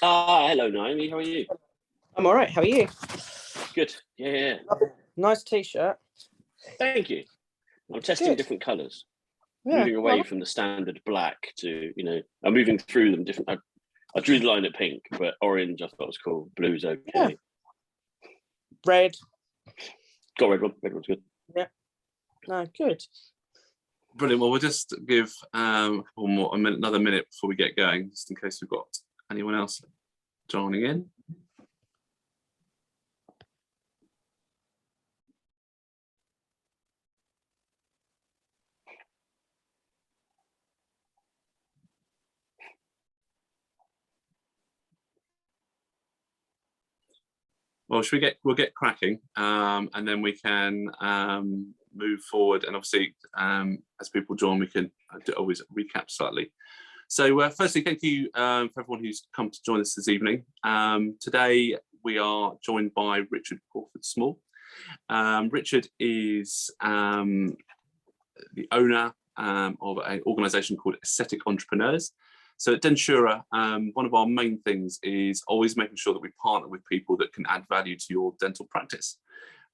Hello, Naomi. How are you? I'm all right. How are you? Good. Yeah. Nice t-shirt. Thank you. I'm testing different colours. Yeah. Moving away from the standard black to, I'm moving through them different. I drew the line at pink, but orange I thought was cool. Blue's okay. Yeah. Red. Got red one. Red one's good. Yeah. No, good. Brilliant. Well, we'll just give another minute before we get going, just in case we've got anyone else joining in. Well, we'll get cracking, and then we can move forward. And obviously, as people join, we can always recap slightly. So firstly, thank you for everyone who's come to join us this evening. Today, we are joined by Richard Crawford-Small. Richard is the owner of an organisation called Aesthetic Entrepreneurs. So at Densura, one of our main things is always making sure that we partner with people that can add value to your dental practice.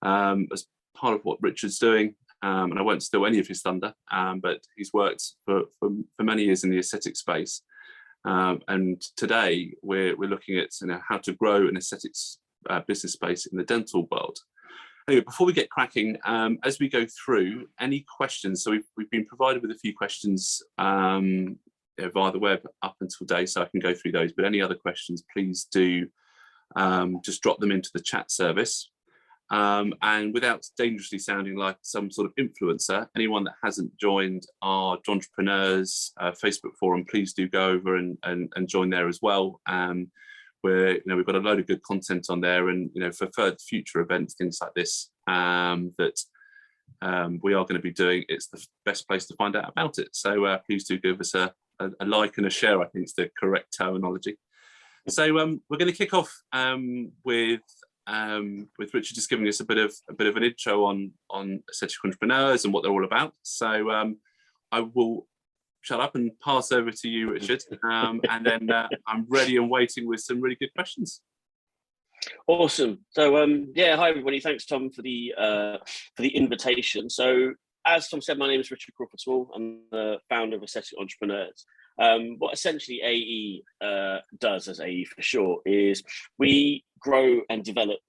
As part of what Richard's doing, and I won't steal any of his thunder, but he's worked for many years in the aesthetic space. And today we're looking at how to grow an aesthetics business space in the dental world. Anyway, before we get cracking, as we go through, any questions? So we've been provided with a few questions via the web up until today, so I can go through those. But any other questions, please do just drop them into the chat service. And without dangerously sounding like some sort of influencer, anyone that hasn't joined our Entrepreneurs Facebook forum, please do go over and join there as well. Where we've got a load of good content on there, and for further future events, things like this that we are going to be doing, it's the best place to find out about it. So please do give us a like and a share, I think is the correct terminology. So we're going to kick off with Richard just giving us a bit of an intro on aesthetic entrepreneurs and what they're all about. So I will shut up and pass over to you, Richard, and then I'm ready and waiting with some really good questions. Awesome. So hi everybody. Thanks, Tom, for the invitation. So as Tom said, my name is Richard Crawford-Small. I'm the founder of Aesthetic Entrepreneurs. What essentially AE does, as AE for short, is we grow and develop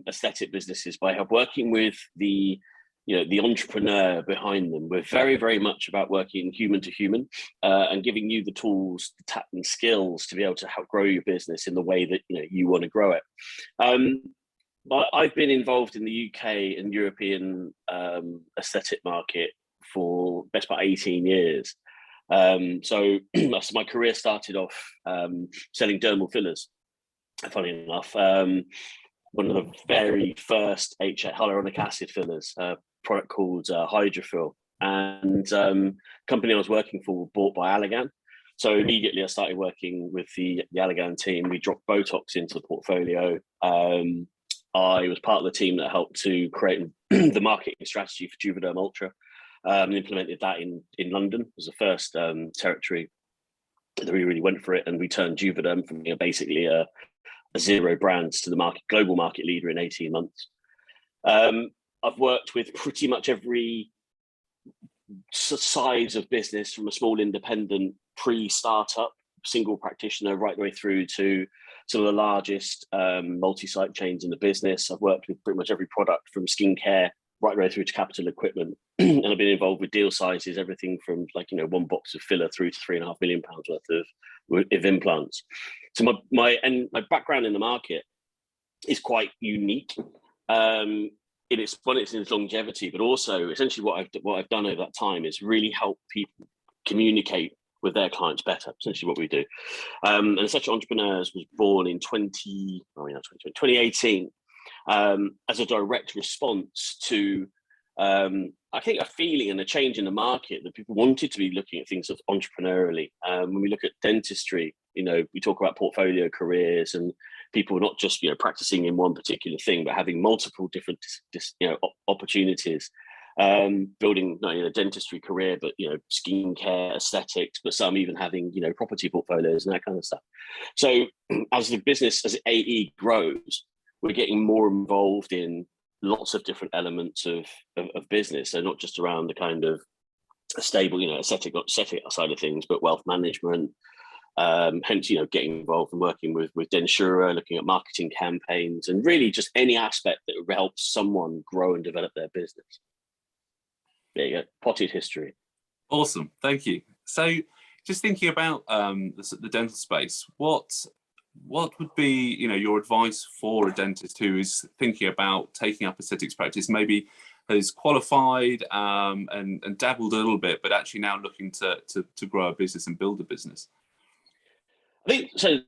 aesthetic businesses by working with the entrepreneur behind them. We're very, very much about working human to human and giving you the tools, the tact and skills to be able to help grow your business in the way that you want to grow it. I've been involved in the UK and European aesthetic market for the best part 18 years. So my career started off selling dermal fillers, funny enough. One of the very first hyaluronic acid fillers, a product called Hydrofill, and company I was working for was bought by Allergan. So immediately I started working with the Allergan team. We dropped Botox into the portfolio. I was part of the team that helped to create the marketing strategy for Juvederm Ultra, and implemented that in London. It was the first territory that we really went for it, and we turned Juvederm from basically a zero brands to the global market leader in 18 months. I've worked with pretty much every size of business, from a small independent pre-startup single practitioner right the way through to some of the largest multi-site chains in the business. I've worked with pretty much every product from skincare right the way through to capital equipment. And I've been involved with deal sizes, everything from one box of filler through to £3.5 million worth of implants. So my background in the market is quite unique in its longevity, but also essentially what I've done over that time is really help people communicate with their clients better. Essentially, what we do. And Aesthetic Entrepreneurs was born in 2018 as a direct response to I think a feeling and a change in the market that people wanted to be looking at things entrepreneurially. When we look at dentistry, we talk about portfolio careers and people not just practicing in one particular thing, but having multiple different opportunities. building not only a dentistry career, but skincare, aesthetics, but some even having property portfolios and that kind of stuff. So as the business, as AE grows, we're getting more involved in lots of different elements of business. So not just around the kind of stable, aesthetic side of things, but wealth management. Hence, getting involved and working with Densura, looking at marketing campaigns, and really just any aspect that helps someone grow and develop their business. There you go, potted history. Awesome, thank you. So, just thinking about the dental space, what would be your advice for a dentist who is thinking about taking up aesthetics practice, maybe has qualified and dabbled a little bit, but actually now looking to grow a business and build a business? I think so.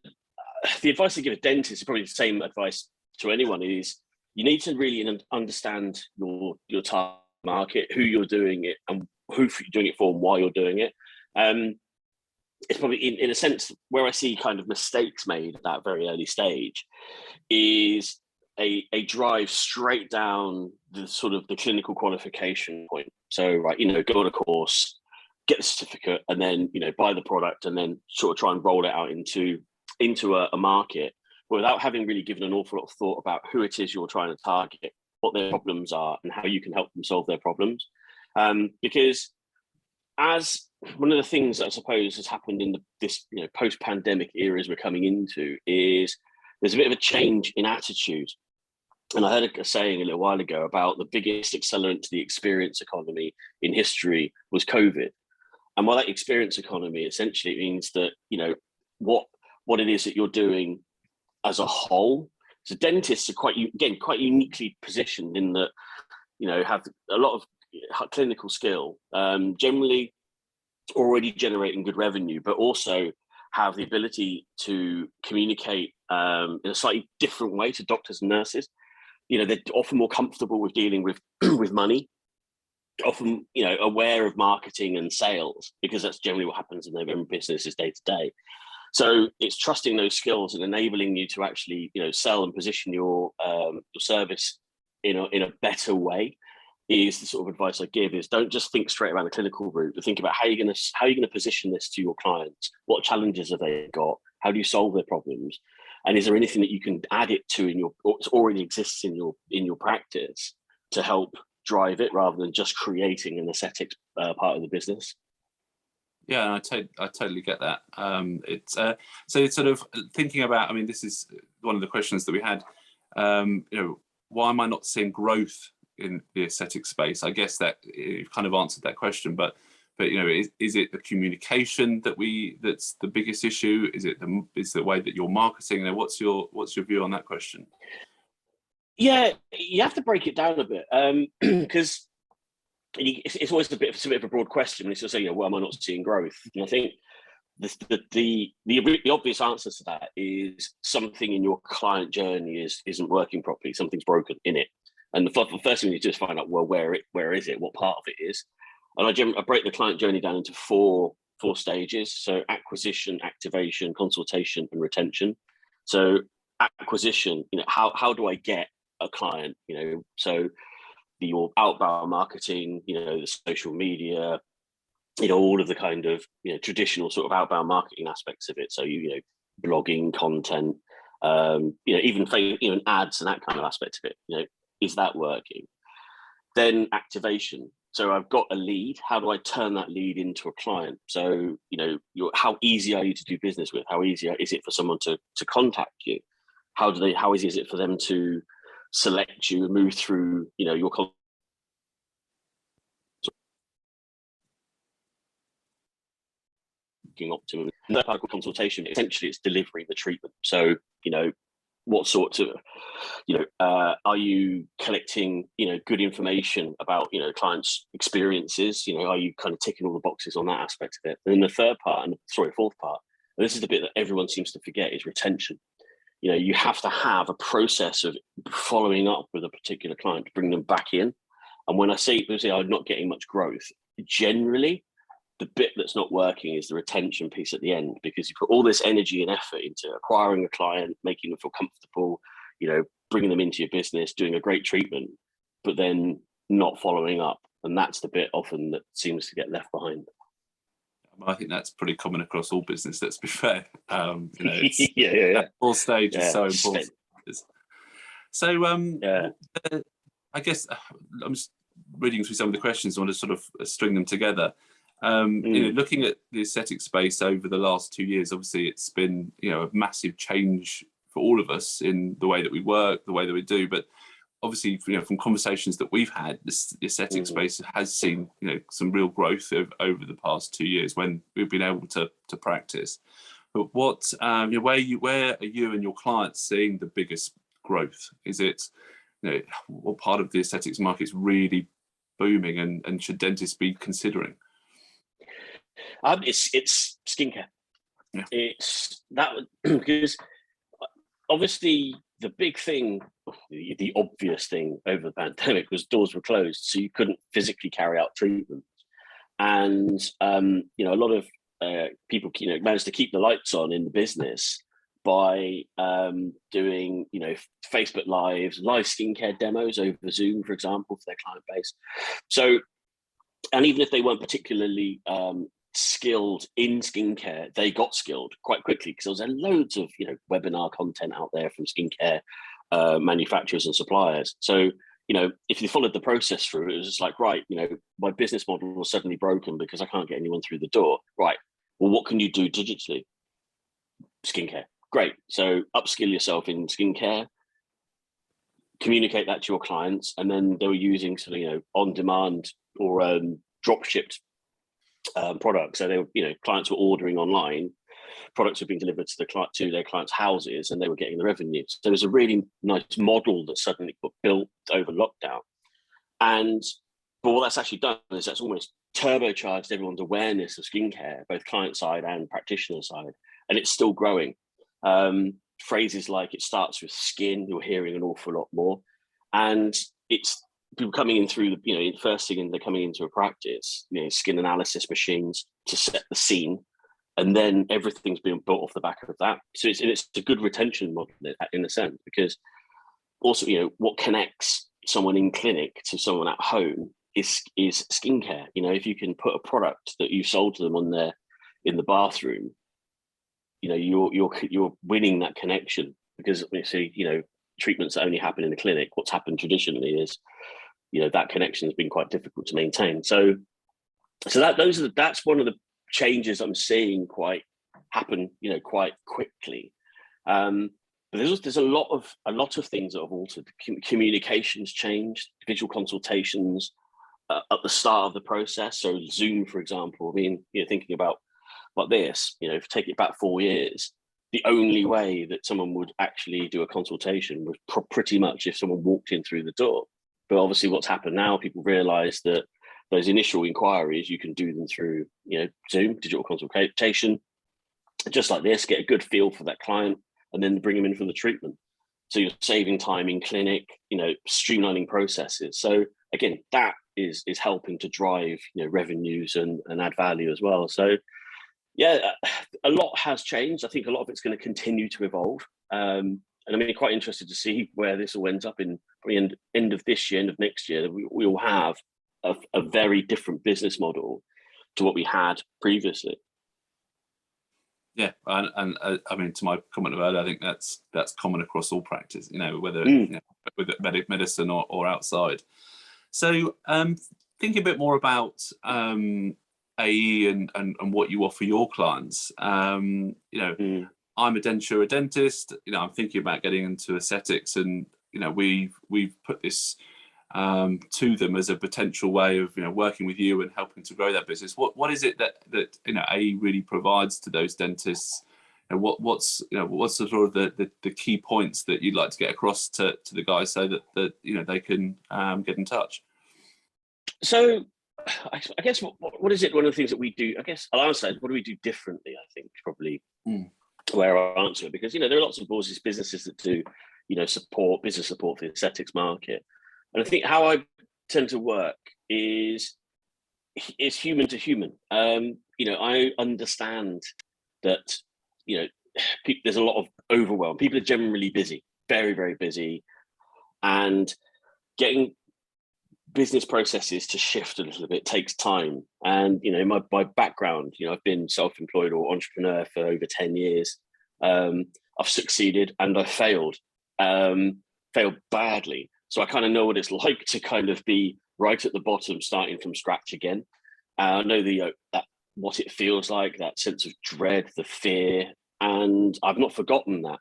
The advice I give a dentist is probably the same advice to anyone: is you need to really understand your target market, who you're doing it, and who you're doing it for, and why you're doing it. It's probably in a sense where I see kind of mistakes made at that very early stage is a drive straight down the sort of the clinical qualification point. So go on a course, get the certificate, and then buy the product, and then sort of try and roll it out into a market without having really given an awful lot of thought about who it is you're trying to target, what their problems are, and how you can help them solve their problems. Because as one of the things that I suppose has happened in this post-pandemic eras we're coming into is there's a bit of a change in attitude. And I heard a saying a little while ago about the biggest accelerant to the experience economy in history was COVID. And by that experience economy, essentially it means that, what it is that you're doing as a whole. So dentists are quite uniquely positioned in that, have a lot of clinical skill, generally already generating good revenue, but also have the ability to communicate in a slightly different way to doctors and nurses. They're often more comfortable with dealing with with money, often aware of marketing and sales, because that's generally what happens in their own businesses day to day. So it's trusting those skills and enabling you to actually sell and position your service in a better way is the sort of advice I give. Is don't just think straight around the clinical route, but think about how you're going to position this to your clients. What challenges have they got? How do you solve their problems? And is there anything that you can add it to it already exists in your practice to help drive it, rather than just creating an aesthetics part of the business? Yeah, I totally get that. So it's sort of thinking about. I mean, this is one of the questions that we had. Why am I not seeing growth in the aesthetic space? I guess that you've kind of answered that question, but is it the communication that's the biggest issue? Is it the way that you're marketing? What's your view on that question? Yeah, you have to break it down a bit, because it's always a bit of a broad question when you sort of say, why am I not seeing growth? And I think the obvious answer to that is something in your client journey isn't working properly. Something's broken in it. And the first thing you do is find out, well, where is it? What part of it is? And I break the client journey down into four stages. So acquisition, activation, consultation, and retention. So acquisition, how do I get a client? So your outbound marketing, the social media, all of the kind of traditional sort of outbound marketing aspects of it. So blogging, content, even ads and that kind of aspect of it. Is that working? Then activation. So I've got a lead. How do I turn that lead into a client? So how easy are you to do business with? How easy is it for someone to contact you? How easy is it for them to select you and move through your optimum? And that type of consultation, essentially it's delivering the treatment. So what sorts of are you collecting good information about clients' experiences? Are you kind of ticking all the boxes on that aspect of it? And then the fourth part, and this is the bit that everyone seems to forget, is retention. You have to have a process of following up with a particular client to bring them back in. And when I say I'm not getting much growth, generally the bit that's not working is the retention piece at the end, because you put all this energy and effort into acquiring a client, making them feel comfortable, bringing them into your business, doing a great treatment, but then not following up. and that's the bit often that seems to get left behind. I think that's pretty common across all business. Let's be fair. It's, yeah. That full stage is so Yeah. important. So, Yeah. I guess I'm just reading through some of the questions. I want to sort of string them together. Looking at the aesthetic space over the last 2 years, obviously it's been a massive change for all of us in the way that we work, the way that we do. But obviously, from conversations that we've had, the aesthetic space has seen some real growth over the past 2 years when we've been able to practice. But what where are you and your clients seeing the biggest growth? Is it what part of the aesthetics market is really booming, and should dentists be considering? It's skincare. Yeah. It's that because obviously the big thing, the obvious thing over the pandemic was doors were closed, so you couldn't physically carry out treatment, and a lot of people managed to keep the lights on in the business by doing Facebook live skincare demos over Zoom, for example, for their client base. So, and even if they weren't particularly skilled in skincare, they got skilled quite quickly because there was loads of webinar content out there from skincare manufacturers and suppliers. So if you followed the process through, it was just like, right, my business model was suddenly broken because I can't get anyone through the door. Right, well, what can you do digitally? Skincare. Great. So upskill yourself in skincare, communicate that to your clients, and then they were using sort of on demand or drop shipped products. So they were clients were ordering online, products were being delivered to their clients' houses, and they were getting the revenue. So there was a really nice model that suddenly got built over lockdown. But what that's actually done is that's almost turbocharged everyone's awareness of skincare, both client side and practitioner side, and it's still growing. Phrases like "it starts with skin" you're hearing an awful lot more, and it's people coming in through the first thing they're coming into a practice, skin analysis machines to set the scene, and then everything's being built off the back of that. So it's a good retention model in a sense, because also what connects someone in clinic to someone at home is skincare. If you can put a product that you sold to them in the bathroom, you're winning that connection, because obviously treatments that only happen in the clinic, what's happened traditionally is that connection has been quite difficult to maintain. So that's one of the changes I'm seeing happen quite quickly. But there's a lot of things that have altered. Communications changed, visual consultations at the start of the process. So Zoom, for example, thinking about this, if you take it back 4 years, the only way that someone would actually do a consultation was pretty much if someone walked in through the door. But obviously what's happened now, people realize that those initial inquiries, you can do them through, Zoom, digital consultation, just like this, get a good feel for that client, and then bring them in for the treatment. So you're saving time in clinic, streamlining processes. So again, that is helping to drive, revenues and add value as well. So yeah, a lot has changed. I think a lot of it's going to continue to evolve. And I'm quite interested to see where this all ends up in the end of this year, end of next year. We will have a very different business model to what we had previously. Yeah, and to my comment about it, I think that's common across all practice, whether with medicine or outside. So thinking a bit more about AE and what you offer your clients. I'm a Densura dentist. I'm thinking about getting into aesthetics, and we've put this to them as a potential way of working with you and helping to grow that business. What is it that AE really provides to those dentists, and what's sort of the key points that you'd like to get across to the guys so that they can get in touch? So I guess what is it? One of the things that we do, I guess I'll answer that. What do we do differently? I think probably where I'll answer it, because there are lots of businesses that do business support for the aesthetics market, and I think how I tend to work is human to human. I understand that there's a lot of overwhelm. People are generally busy, very, very busy, and getting business processes to shift a little bit takes time. And, you know, my background, you know, I've been self-employed or entrepreneur for over 10 years. I've succeeded and I've failed badly. So I kind of know what it's like to kind of be right at the bottom, starting from scratch again. I know that what it feels like, that sense of dread, the fear, and I've not forgotten that.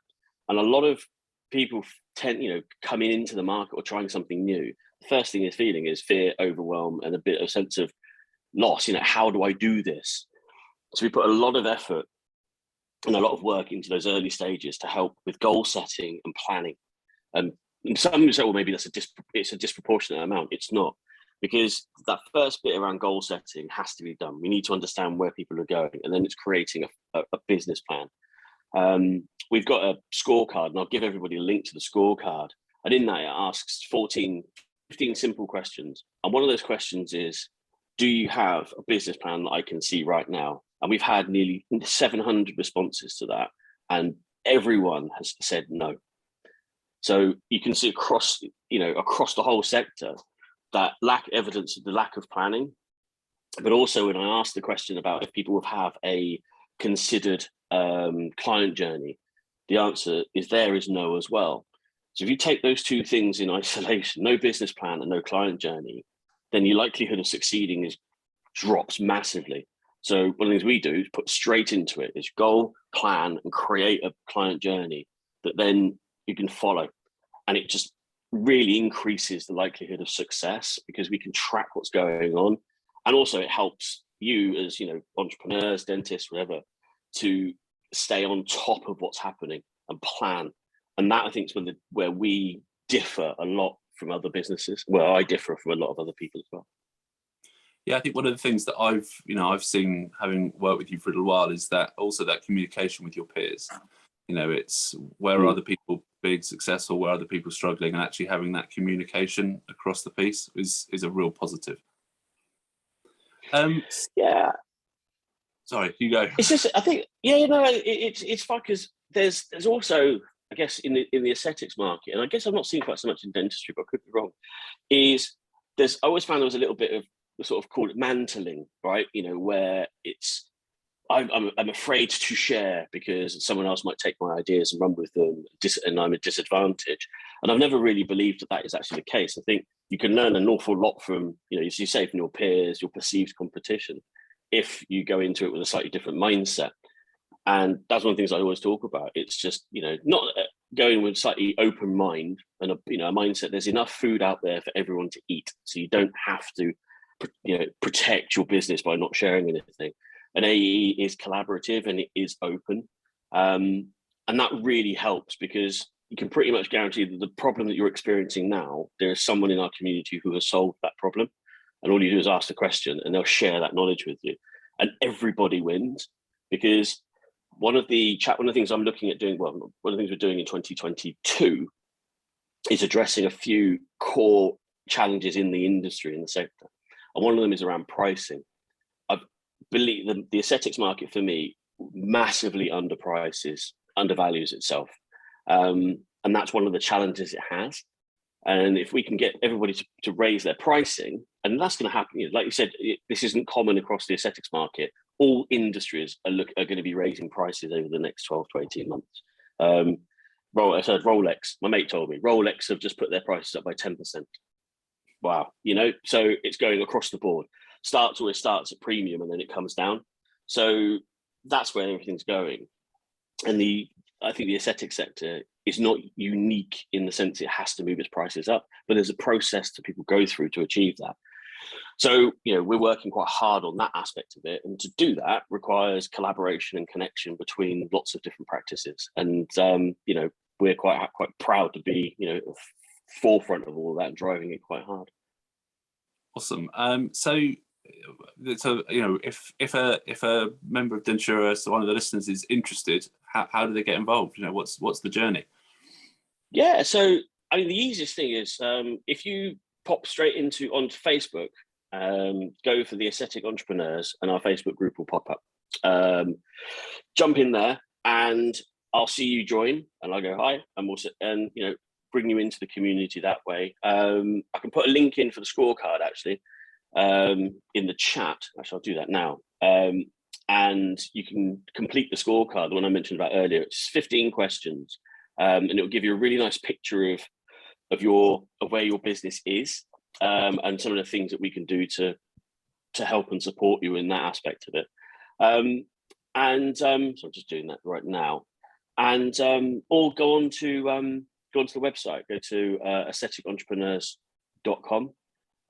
And a lot of people tend, you know, coming into the market or trying something new, the first thing they're feeling is fear, overwhelm, and a bit of sense of loss. You know, how do I do this? So we put a lot of effort and a lot of work into those early stages to help with goal setting and planning. And some will say, well, maybe it's a disproportionate amount. It's not, because that first bit around goal setting has to be done. We need to understand where people are going, and then it's creating a business plan. We've got a scorecard, and I'll give everybody a link to the scorecard. And in that, it asks 15 simple questions. And one of those questions is, do you have a business plan that I can see right now? And we've had nearly 700 responses to that, and everyone has said no. So you can see across the whole sector that evidence of the lack of planning. But also, when I asked the question about if people would have a considered client journey, the answer is no as well. So if you take those two things in isolation, no business plan and no client journey, then your likelihood of succeeding drops massively. So one of the things we do is put straight into it is goal, plan, and create a client journey that then you can follow. And it just really increases the likelihood of success, because we can track what's going on. And also it helps you as, you know, entrepreneurs, dentists, whatever, to stay on top of what's happening and plan. And that, I think, is where we differ a lot from other businesses. Well, I differ from a lot of other people as well. Yeah, I think one of the things that I've seen, having worked with you for a little while, is that also that communication with your peers. You know, it's where are other people being successful, where are other people struggling, and actually having that communication across the piece is a real positive. Yeah. Sorry, you go. It's just, I think, yeah, you know, it's fun, because there's also, I guess, in the aesthetics market, and I guess I've not seen quite so much in dentistry, but I could be wrong, is I always found there was a little bit of sort of, call it mantling, right? You know, where I'm afraid to share because someone else might take my ideas and run with them, and I'm at disadvantage. And I've never really believed that is actually the case. I think you can learn an awful lot from, you know, as you say, from your peers, your perceived competition, if you go into it with a slightly different mindset. And that's one of the things I always talk about. It's just, you know, not going with slightly open mind and a mindset. There's enough food out there for everyone to eat, so you don't have to, you know, protect your business by not sharing anything. And AE is collaborative and it is open, and that really helps, because you can pretty much guarantee that the problem that you're experiencing now, there is someone in our community who has solved that problem, and all you do is ask the question and they'll share that knowledge with you, and everybody wins. Because one of the things I'm looking at doing, one of the things we're doing in 2022 is addressing a few core challenges in the industry, in the sector. And one of them is around pricing. I believe the aesthetics market, for me, massively undervalues itself. And that's one of the challenges it has. And if we can get everybody to raise their pricing, and that's going to happen, you know, like you said, this isn't common across the aesthetics market. All industries are going to be raising prices over the next 12 to 18 months. I heard Rolex, my mate told me, Rolex have just put their prices up by 10%. Wow, you know, so it's going across the board. Always starts at premium and then it comes down. So that's where everything's going. And I think the aesthetic sector is not unique in the sense it has to move its prices up, but there's a process that people go through to achieve that. So, you know, we're working quite hard on that aspect of it. And to do that requires collaboration and connection between lots of different practices. And, you know, we're quite proud to be, you know, forefront of all of that and driving it quite hard. Awesome. So you know, if a member of Densura, so one of the listeners, is interested, how do they get involved? You know, what's the journey? Yeah, so I mean, the easiest thing is if you pop straight onto Facebook, go for the Aesthetic Entrepreneurs, and our Facebook group will pop up. Jump in there, and I'll see you join, and I'll go hi, and you know, bring you into the community that way. I can put a link in for the scorecard actually in the chat. Actually, I'll do that now. And you can complete the scorecard, the one I mentioned about earlier. It's 15 questions, and it will give you a really nice picture of where your business is, and some of the things that we can do to help and support you in that aspect of it. So I'm just doing that right now, and or go on to the website. Go to aestheticentrepreneurs.com,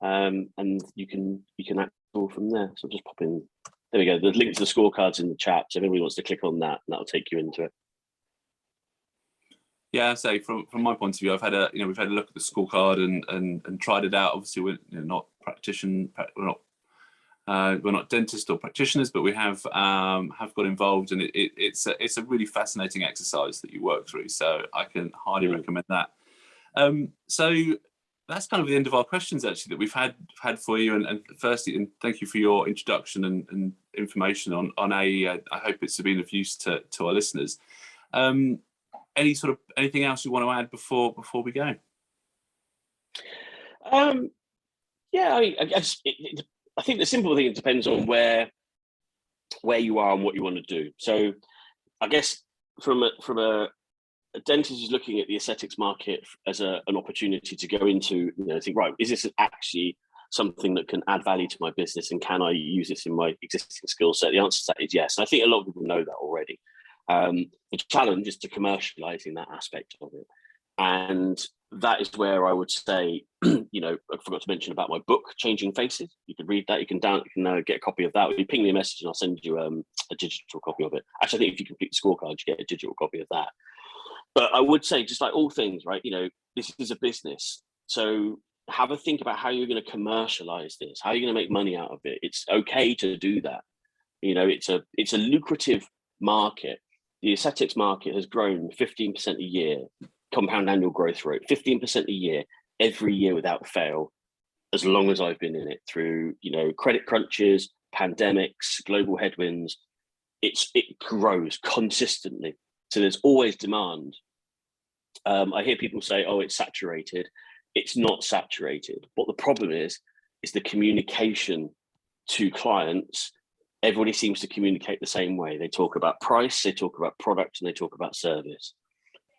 and you can act all from there. So just pop in. There we go. The link to the scorecards in the chat. So if anybody wants to click on that, that'll take you into it. Yeah, so from my point of view, we've had a look at the scorecard and tried it out. Obviously, we're not we're not dentists or practitioners, but we have got involved, and it's a really fascinating exercise that you work through. So I can highly recommend that. So that's kind of the end of our questions actually that we've had for you. And firstly, and thank you for your introduction and information on I hope it's been of use to our listeners. Anything else you want to add before we go? Yeah, I guess I think the simple thing, it depends on where you are and what you want to do. So I guess from a dentist who's looking at the aesthetics market as an opportunity to go into, think, right, is this actually something that can add value to my business, and can I use this in my existing skill set? The answer to that is yes. And I think a lot of people know that already. The challenge is to commercializing that aspect of it. And that is where I would say, I forgot to mention about my book, Changing Faces. You can read that. You can get a copy of that. You ping me a message and I'll send you a digital copy of it. Actually, I think if you complete the scorecard, you get a digital copy of that. But I would say, just like all things, right? This is a business. So have a think about how you're going to commercialize this. How are you going to make money out of it? It's okay to do that. It's a lucrative market. The aesthetics market has grown 15% a year, compound annual growth rate, 15% a year, every year without fail, as long as I've been in it, through, credit crunches, pandemics, global headwinds. It grows consistently. So there's always demand. I hear people say, oh, it's saturated. It's not saturated. What the problem is the communication to clients. Everybody seems to communicate the same way. They talk about price, they talk about product, and they talk about service.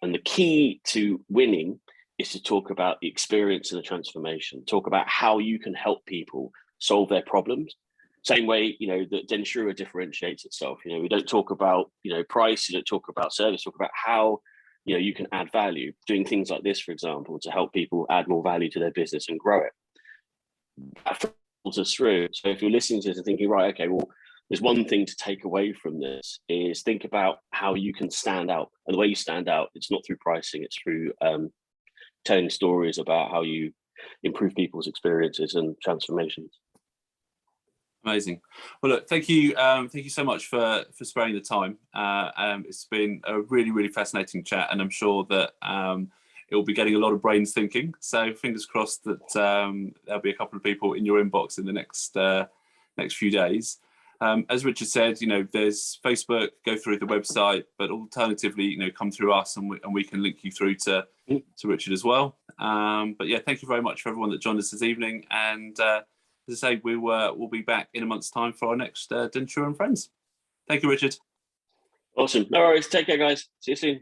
And the key to winning is to talk about the experience and the transformation. Talk about how you can help people solve their problems. Same way, that Densura differentiates itself. We don't talk about, price, you don't talk about service, talk about how, you can add value. Doing things like this, for example, to help people add more value to their business and grow it. That filters us through. So if you're listening to this and thinking, right, okay, well, there's one thing to take away from this is think about how you can stand out. And the way you stand out, it's not through pricing, it's through telling stories about how you improve people's experiences and transformations. Amazing. Well, look, thank you so much for sparing the time. It's been a really, really fascinating chat, and I'm sure that it will be getting a lot of brains thinking. So fingers crossed that there'll be a couple of people in your inbox in the next few days. As Richard said, there's Facebook, go through the website, but alternatively, come through us, and we can link you through to Richard as well. But yeah, thank you very much for everyone that joined us this evening. And as I say, we'll be back in a month's time for our next Densura and Friends. Thank you, Richard. Awesome. No worries. Take care, guys. See you soon.